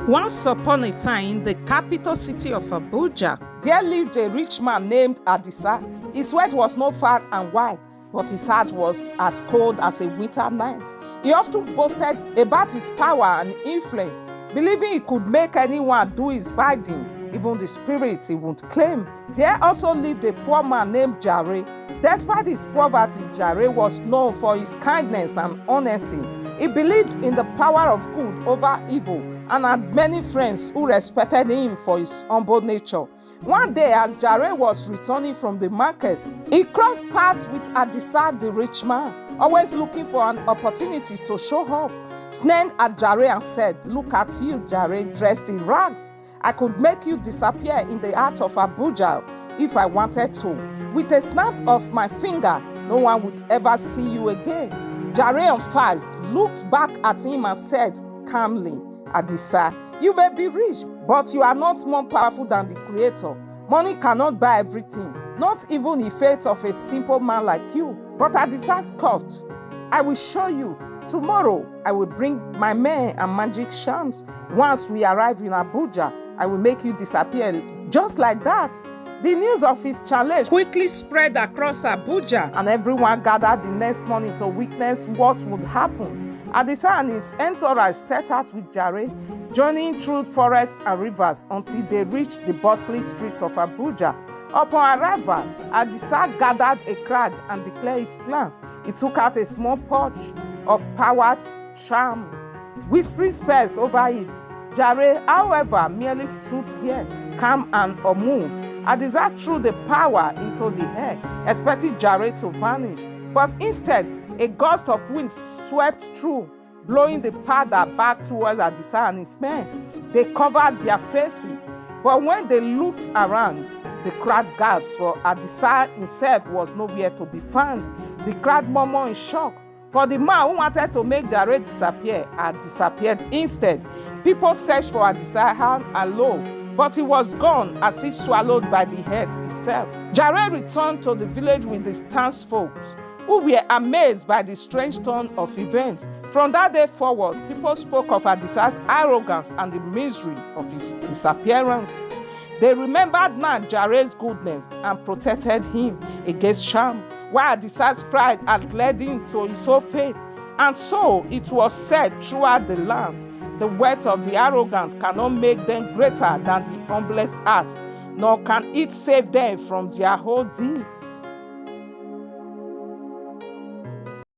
Once upon a time, in the capital city of Abuja, there lived a rich man named Adisa. His wealth was not far and wide, but his heart was as cold as a winter night. He often boasted about his power and influence, believing he could make anyone do his bidding, even the spirits he would claim. There also lived a poor man named Jare. Despite his poverty, Jare was known for his kindness and honesty. He believed in the power of good over evil and had many friends who respected him for his humble nature. One day, as Jare was returning from the market, he crossed paths with Adisa, the rich man, always looking for an opportunity to show off. Snapped at Jare and said, "Look at you, Jare, dressed in rags. I could make you disappear in the heart of Abuja if I wanted to. With a snap of my finger, no one would ever see you again." Jare, on fire, looked back at him and said calmly, "Adisa, you may be rich, but you are not more powerful than the Creator. Money cannot buy everything, not even the faith of a simple man like you." But Adisa scoffed, "I will show you. Tomorrow, I will bring my men and magic charms. Once we arrive in Abuja, I will make you disappear." Just like that, the news of his challenge quickly spread across Abuja, and everyone gathered the next morning to witness what would happen. Adisa and his entourage set out with Jare, journeying through forests and rivers until they reached the bustling streets of Abuja. Upon arrival, Adisa gathered a crowd and declared his plan. He took out a small pouch of powered charm, whispering spells over it. Jare, however, merely stood there, calm and unmoved. Adisa threw the power into the air, expecting Jare to vanish. But instead, a gust of wind swept through, blowing the powder back towards Adisa and his men. They covered their faces, but when they looked around, the crowd gasped, for Adisa himself was nowhere to be found. The crowd murmured in shock, for the man who wanted to make Jare disappear had disappeared instead. People searched for Adisa high and low, but he was gone as if swallowed by the earth itself. Jare returned to the village with the townsfolk, who were amazed by the strange turn of events. From that day forward, people spoke of Adisa's arrogance and the misery of his disappearance. They remembered now Jare's goodness and protected him against charm, while Adisa's pride had led him to his own fate. And so it was said throughout the land, the wealth of the arrogant cannot make them greater than the humblest heart, nor can it save them from their whole deeds.